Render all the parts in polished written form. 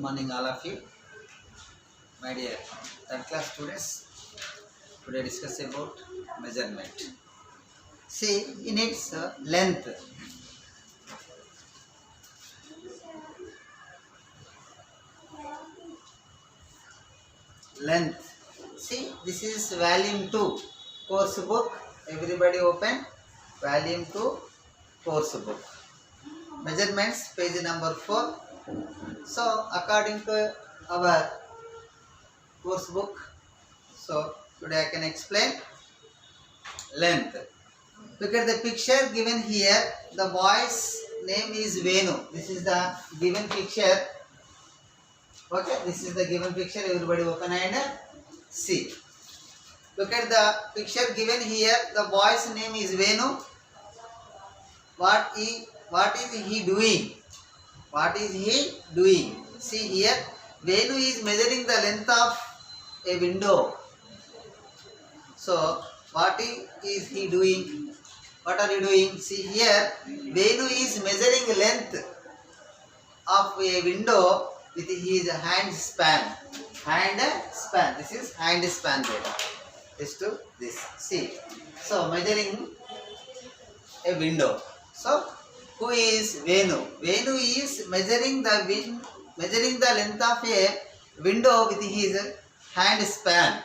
morning all of you, my dear third class students. Today discuss about measurement. See, in its length, see, this is volume 2 course book. Everybody open volume 2 course book. Measurements, page number 4. So according to our course book, so today I can explain length. Look at the picture given here. The boy's name is Venu. This is the given picture. Okay, this is the given picture. Everybody open and see. Look at the picture given here. The boy's name is Venu. What is he doing? What is he doing? See here, Venu is measuring the length of a window. So what is he doing? What are you doing? See here, Venu is measuring length of a window with his hand span. Hand span. This is hand span data. This to this. See. So measuring a window. So who is Venu? Venu is measuring the length of a window with his hand span.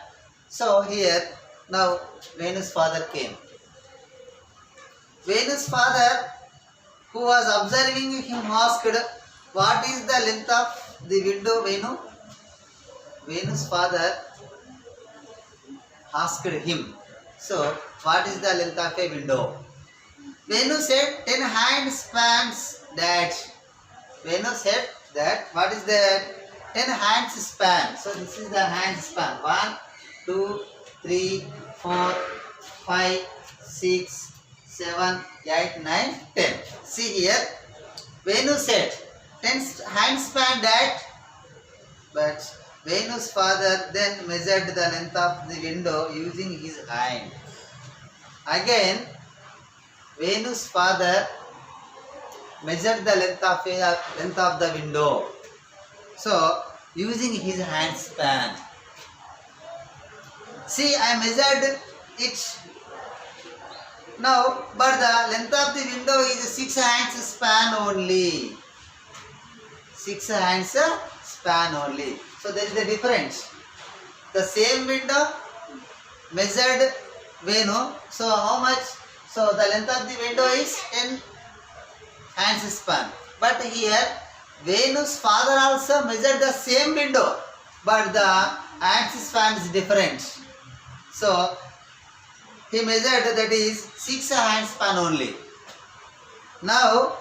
So here now Venu's father came. Venu's father, who was observing him, asked, "What is the length of the window, Venu?" Venu's father asked him, "So what is the length of a window?" Venu said, 10 hand spans, Dad. Venu said that, what is that? 10 hands span. So this is the hand span. 1, 2, 3, 4, 5, 6, 7, 8, 9, 10. See here, Venu said 10 hand span, Dad. But Venu's father then measured the length of the window using his hand. Again, Venu's father measured the length of the window. So using his hand span. See, I measured it now, but the length of the window is 6 hands span only. 6 hands span only. So there is the difference. The same window measured Venu. So how much? So the length of the window is 10 hands span. But here Venu's father also measured the same window, but the hands span is different. So he measured, that is 6 hands span only. Now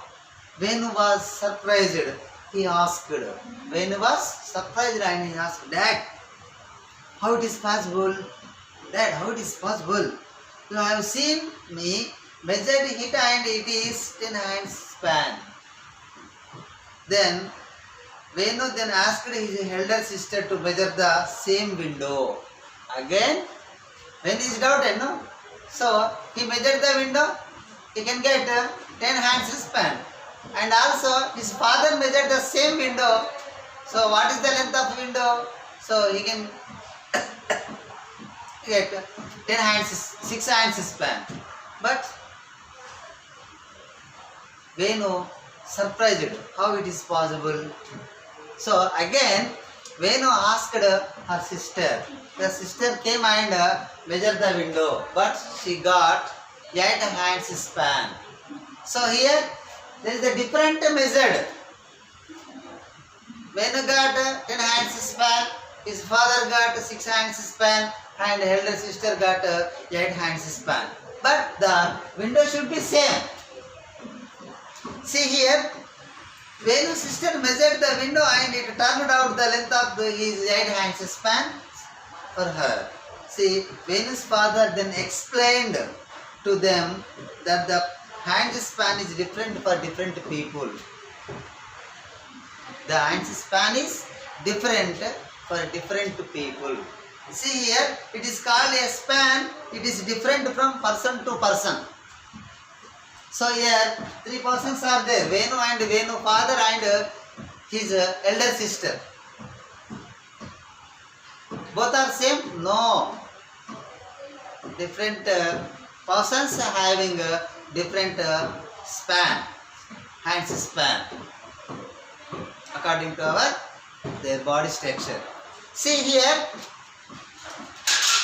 Venu was surprised. He asked. Venu was surprised and he asked, "Dad, how it is possible? Dad, how it is possible? You have seen me measured it and it is 10 hands span." Then Venu then asked his elder sister to measure the same window. Again, when he is doubted, no? So he measured the window, he can get 10 hands span. And also his father measured the same window. So what is the length of window? So he can get 10 hands, 6 hands span. But Venu surprised, how it is possible. So again Venu asked her sister. The sister came and measured the window, but she got 8 hands span. So here there is a different measured. Venu got 10 hands span, his father got 6 hands span, and elder sister got 8 hands span. But the window should be same. See here, Venu's sister measured the window and it turned out the length of his 8 hands span for her. See, Venu's father then explained to them that the hand span is different for different people. The hand span is different for different people. See here, it is called a span. It is different from person to person. So here 3 persons are there, Venu and Venu father and his elder sister. Both are same? No. Different persons having a different span, hands span, according to their body structure. See here,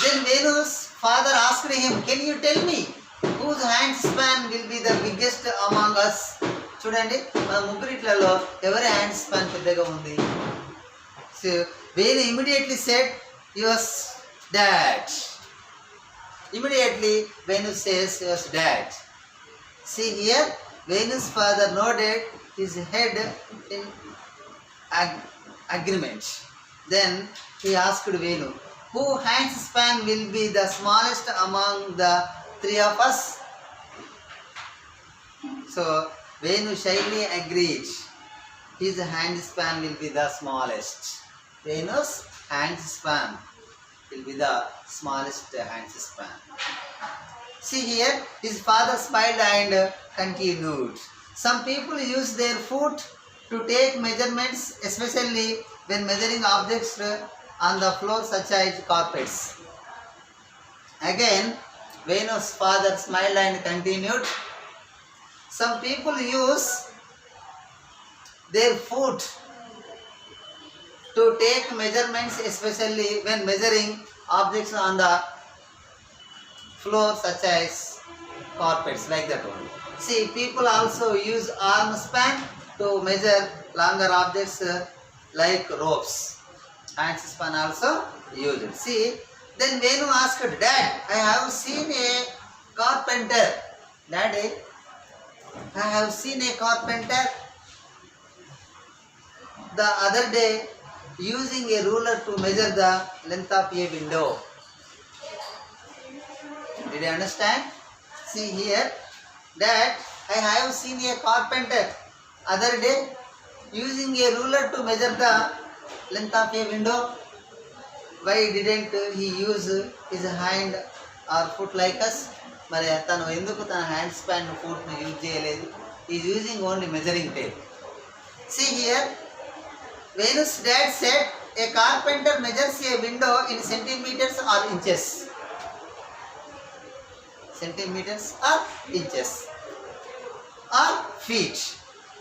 then Venu's father asked him, can you tell me whose hand span will be the biggest among us? చూడండి మన ముగ్గురిట్లలో ఎవరి hand span పెద్దగా ఉంది? So Venu immediately said, yours dad. Immediately Venu says, yours dad. See here, Venu's father nodded his head in agreement. Then he asked Venu, who hand span will be the smallest among the three of us? So Venu shyly agreed. His hand span will be the smallest. Venu's hand span will be the smallest hand span. See here, his father smiled and continued. Some people use their foot to take measurements, especially when measuring objects on the floor such as carpets. Again, Venu's father smiled and continued. Some people use their foot to take measurements, especially when measuring objects on the floor such as carpets, like that one. See, people also use arm span to measure longer objects like ropes. Hand span also used. See, then Venu asked, Dad, I have seen a carpenter. Daddy, I have seen a carpenter the other day using a ruler to measure the length of a window. Did you understand? See here, Dad, I have seen a carpenter other day using a ruler to measure the length of a window. Why didn't he use his hand or foot like us? మరి తను ఎందుకు తన hand span ఫుట్ను use చేయలేదు? Is using only measuring tape. See here, Venu's dad said a carpenter measures a window in centimeters or inches. Centimeters or inches or feet.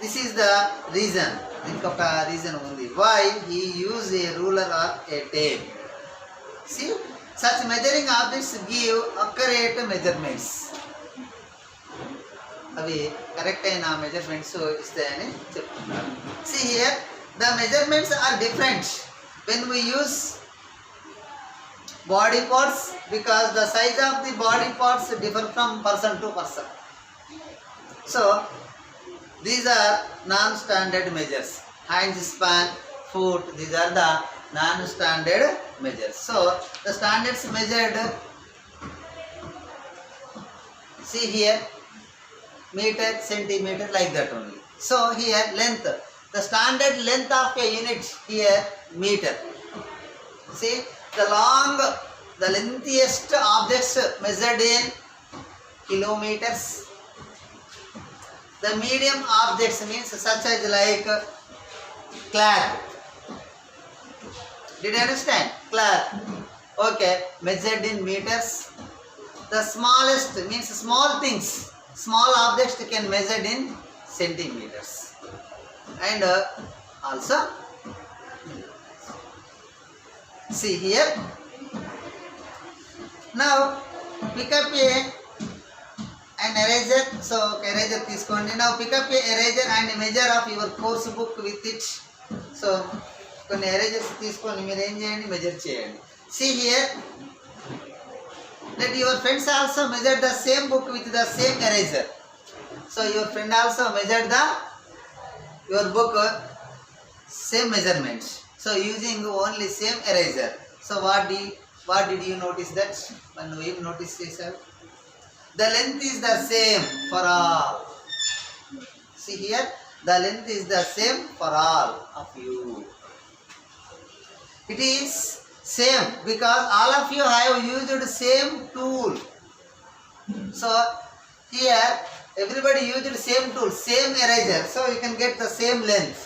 This is the reason. ఇంకొక reason ఉంది. Why he used a ruler or a tape. See, such measuring objects give accurate measurements. అవి correct అయిన measurements ఇస్తాయని చెప్తున్నారు. See here, the measurements are different when we use body parts because the size of the body parts differ from person to person. So these are non-standard measures. Hand span, foot, these are the non-standard measures. So the standards measured, see here, meter, centimeter, like that only. So here length, the standard length of a unit here meter. See, the lengthiest objects measured in kilometers. The medium objects means such as like cloth. Did you understand? Cloth. Okay, measured in meters. The smallest means small things. Small objects can measured in centimeters. And also, see here. Now pick up an eraser. So eraser తీసుకోండి. Now pick up a eraser and measure of your course book with it. So కొన్ని erasers తీసుకొని మీరు ఏం చేయండి, measure చేయండి. See here, let your friends also measure the same book with the same eraser. So your friend also measured your book same measurements. So using only same eraser. So what did you notice that? When you notice this, the length is the same for all. See here, the length is the same for all of you. It is same because all of you have used same tool. So here everybody used same tool, same eraser, so you can get the same length.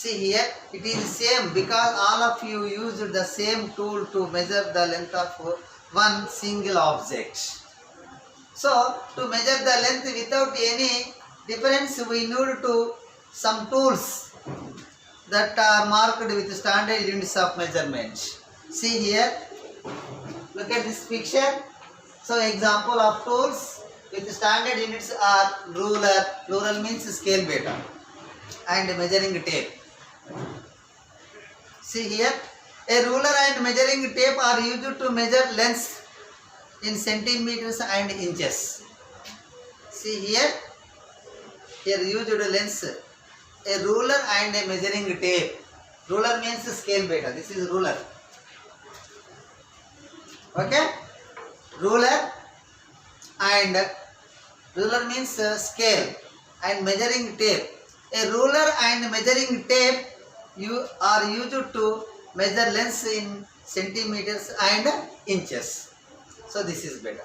See here, it is same because all of you used the same tool to measure the length of one single object. So, to measure the length without any difference, we need to some tools that are marked with standard units of measurement. See here, look at this picture. So, example of tools with standard units are ruler. Ruler means scale beta, and measuring tape. See here, a ruler and measuring tape are used to measure lengths in centimeters and inches. See here, used lengths, a ruler and a measuring tape. Ruler means scale beta. This is ruler. Okay, ruler means scale, and measuring tape. A ruler and measuring tape are used to measure lengths in centimeters and inches. So this is better.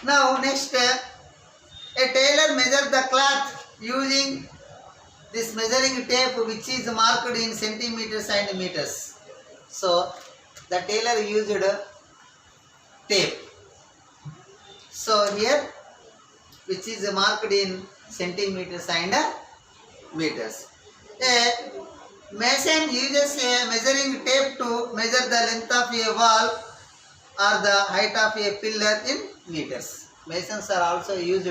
Now next, a tailor measures the cloth using this measuring tape, which is marked in centimeters and meters. So the tailor used tape. So here, which is marked in centimeters and meters. A mason uses a measuring tape to measure the length of a wall or the height of a pillar in meters. Masons are also used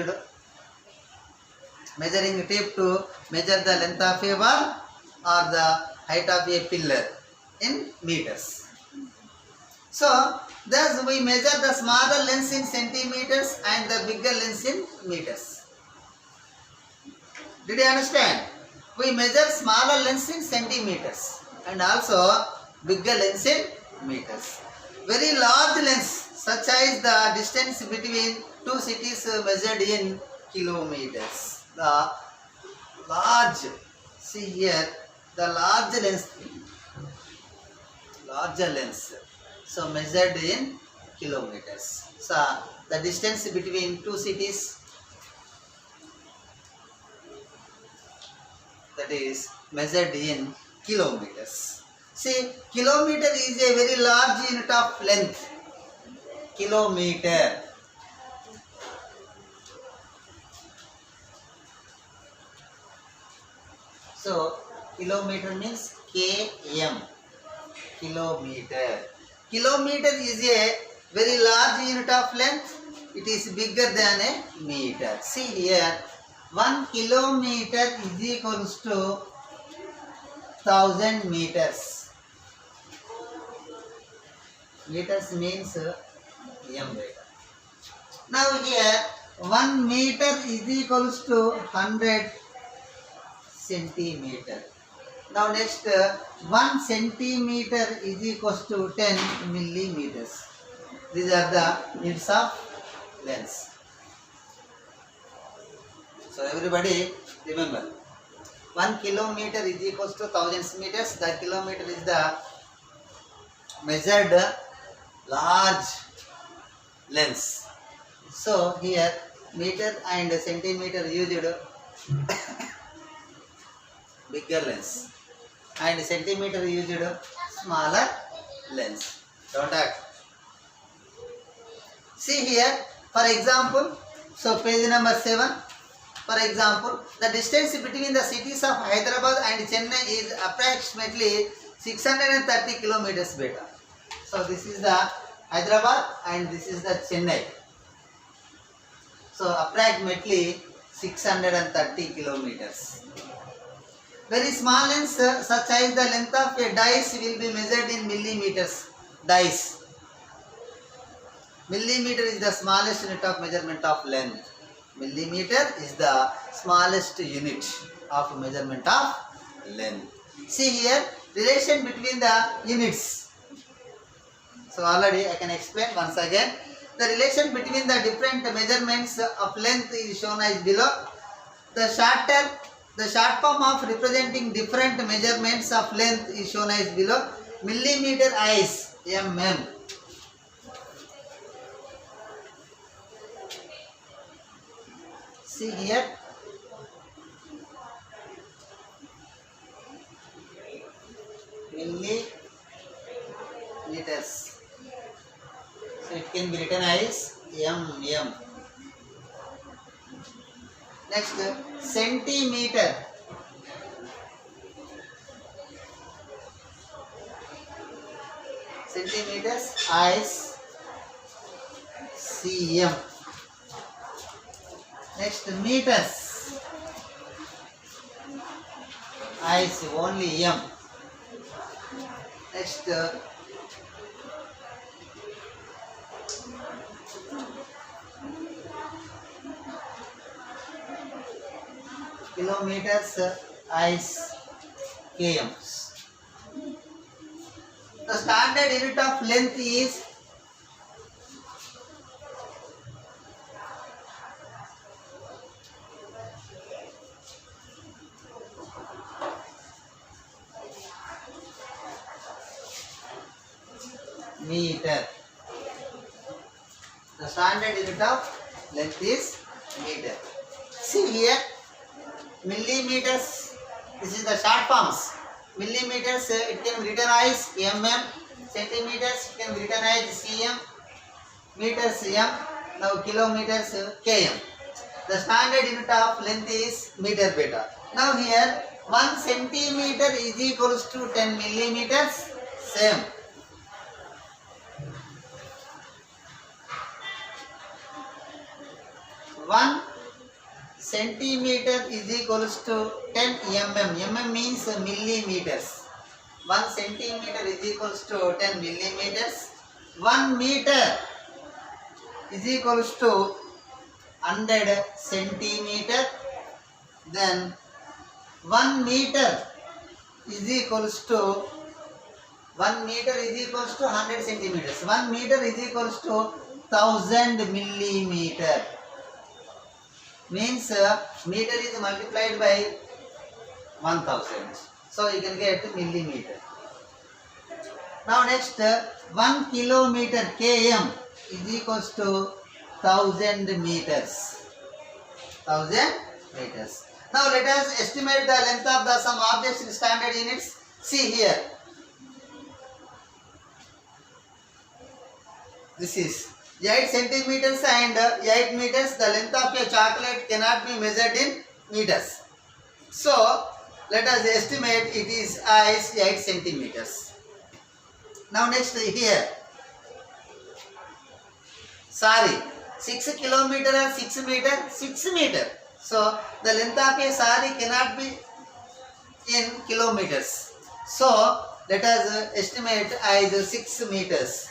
measuring tape to measure the length of a wall or the height of a pillar in meters. So, thus we measure the smaller lengths in centimeters and the bigger lengths in meters. Did you understand? We measure smaller lengths in centimeters and also bigger lengths in meters. Very large lengths, such as the distance between two cities, measured in kilometers. The large, see here, the larger lengths, so measured in kilometers. So the distance between two cities, that is measured in kilometers. See, kilometer is a very large unit of length. Kilometer. So, kilometer means km. Kilometer. Kilometer is a very large unit of length. It is bigger than a meter. See here, 1 kilometer is equals to 1000 meters. Meters means m beta. Now here, 1 meter is equals to 100 centimeter. Now next, 1 centimeter is equals to 10 millimeters. These are the units of length. So everybody remember, 1 kilometer is equals to 1000 meters. The kilometer is the measured large length. So here meter and centimeter used bigger length, and centimeter used smaller length. Don't act. See here, for example, so page number 7. For example, the distance between the cities of Hyderabad and Chennai is approximately 630 kilometers beta. So this is the Hyderabad and this is the Chennai. So approximately 630 kilometers. Very small lengths, such as the length of a dice, will be measured in millimeters. Dice. Millimeter is the smallest unit of measurement of length. Millimeter is the smallest unit of measurement of length. See here, relation between the units. So already I can explain once again. The relation between the different measurements of length is shown as below. The short form of representing different measurements of length is shown as below. Millimeter is mm. See here, milliliters. So it can be written as mm. Next, centimeter. Centimeters as cm. Next, meters as only m. Next, kilometers as kms. The standard unit of length is meter. The standard unit of length is meter. See here, millimeters. This is the short forms. Millimeters, it can be written as mm. Centimeters, it can be written as cm. Meters, m. Now kilometers, km. The standard unit of length is meter beta. Now here, 1 centimeter is equals to 10 millimeters. Same. 1 centimeter is equals to 10 mm. Mm means millimeters. 1 centimeter is equals to 10 millimeters. 1 meter is equals to 100 centimeter. Then 1 meter is equals to 1 meter is equals to 100 centimeters. 1 meter is equals to 1000 millimeter. Means meter is multiplied by 1000. So you can get millimeter. Now next, 1 kilometer km is equals to 1000 meters. 1000 meters. Now let us estimate the length of the some objects in standard units. See here. This is 8 centimeters and 8 meters. The length of a chocolate cannot be measured in meters. So let us estimate it is as 8 centimeters. Now next here. Sorry, 6 kilometer or 6 meter? 6 meter. So the length of a sari cannot be in kilometers. So let us estimate as 6 meters.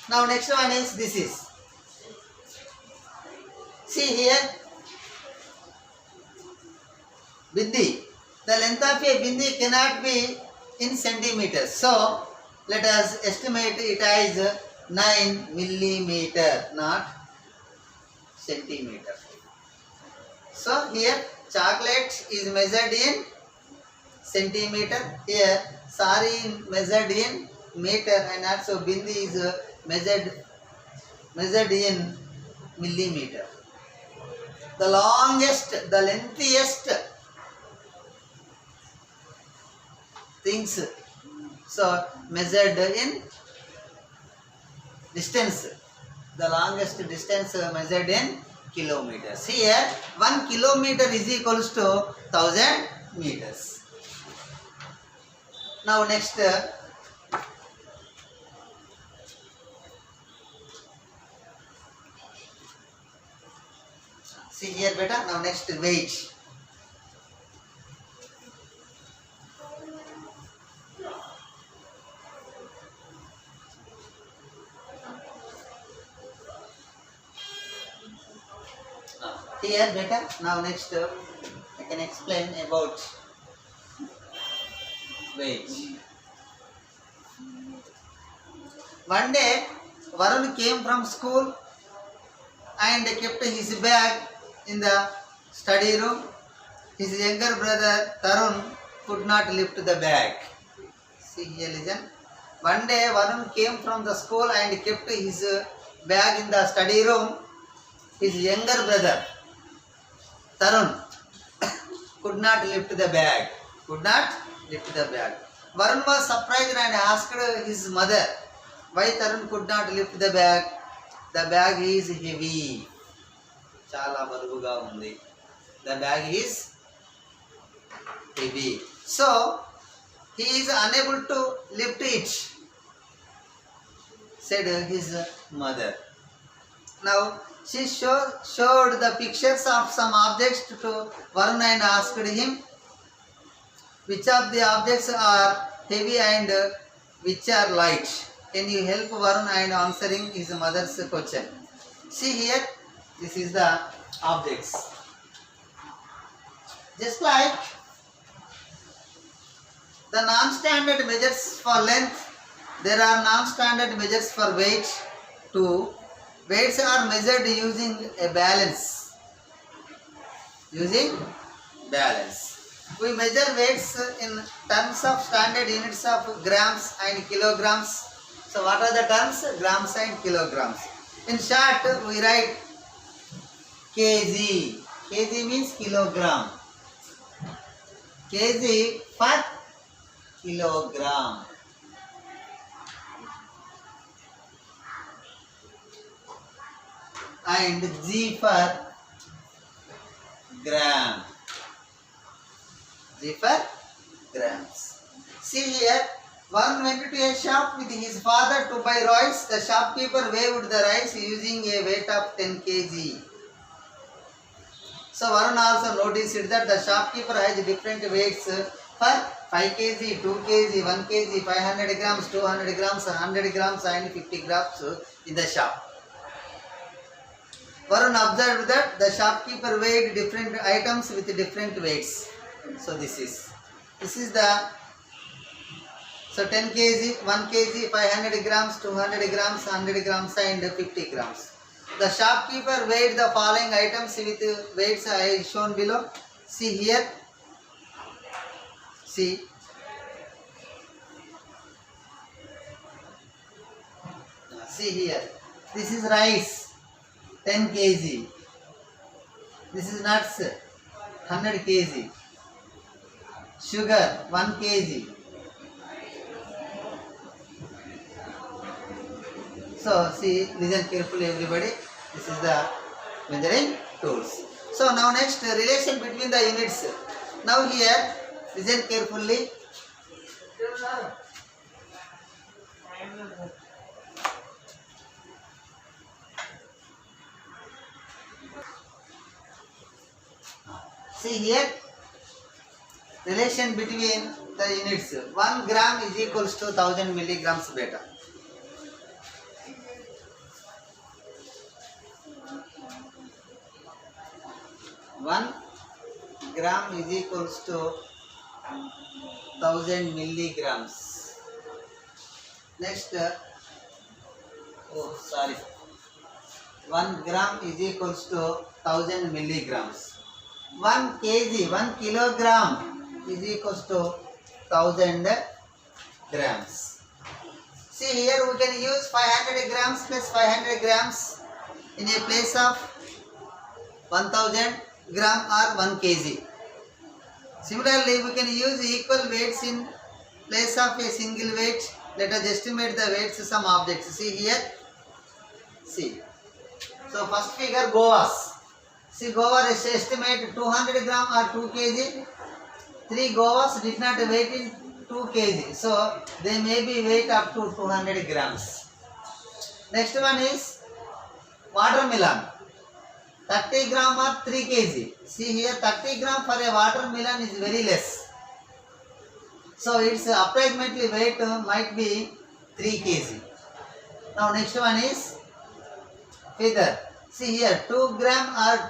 Now next one is this is. See here. Bindi. The length of a bindi cannot be in centimeters. So let us estimate it as 9 millimeter, not centimeter. So here chocolate is measured in centimeter. Here sari is measured in meter, and also bindi is measured in millimeter. The longest, the lengthiest things, so measured in distance. The longest distance measured in kilometers. Here 1 kilometer is equals to 1000 meters. Now next, see here beta. Now next, weight. Here beta. Now next, I can explain about weight. One day Varun came from school and kept his bag in the study room. His younger brother Tarun could not lift the bag. See here, listen. One day Varun came from the school and kept his bag in the study room. His younger brother Tarun could not lift the bag. Could not lift the bag. Varun was surprised and asked his mother why Tarun could not lift the bag. The bag is heavy. Chala baruvuga undi. The bag is heavy. So he is unable to lift it, said his mother. Now she showed the pictures of some objects to Varun and asked him which of the objects are heavy and which are light. Can you help Varun and answering his mother's question? See here, this is the objects. Just like the non-standard measures for length, there are non-standard measures for weight too. Weights are measured using a balance. We measure weights in terms of standard units of grams and kilograms. So what are the terms? Grams and kilograms. In short, we write kg. Kg means kilogram. Kg for kilogram. And G for gram. G for grams. See here, one went to a shop with his father to buy rice. The shopkeeper weighed the rice using a weight of 10 kg. So Varun also noticed that the shopkeeper has different weights for 5 kg, 2 kg, 1 kg, 500 grams, 200 grams, 100 grams and 50 grams in the shop. Varun observed that the shopkeeper weighed different items with different weights. So this is the 10 kg, 1 kg, 500 grams, 200 grams, 100 grams and 50 grams. The shopkeeper weighed the following items with weights I shown below. See here. See. See here. This is rice, 10 kg. This is nuts, 100 kg. Sugar, 1 kg. So, see, listen carefully everybody. This is the measuring tools. So, now next, relation between the units. Now here, listen carefully. See here, relation between the units. 1 gram is equals to 1000 milligrams beta. 1 gram is equals to 1000 milligrams. Next, 1 gram is equals to 1000 milligrams. 1 kg, 1 kilogram is equals to 1000 grams. See here we can use 500 grams plus 500 grams in a place of 1000 gram or 1 kg. Similarly, we can use equal weights in place of a single weight. Let us estimate the weights of some objects. See here. See. So first figure, guavas. See, guava is estimate 200 gram or 2 kg. 3 guavas did not weigh in 2 kg. So they may be weight up to 200 grams. Next one is watermelon. 30 gram or 3 kg. See here, 30 gram for a watermelon is very less. So its approximately weight might be 3 kg. Now next one is feather. See here, 2 gram or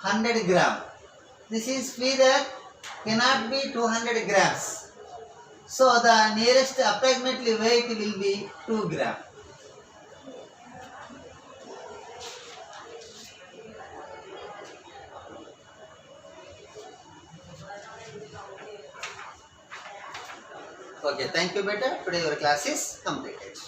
200 gram. This is feather cannot be 200 grams. So the nearest approximately weight will be 2 gram. Okay, thank you beta. Today your class is completed.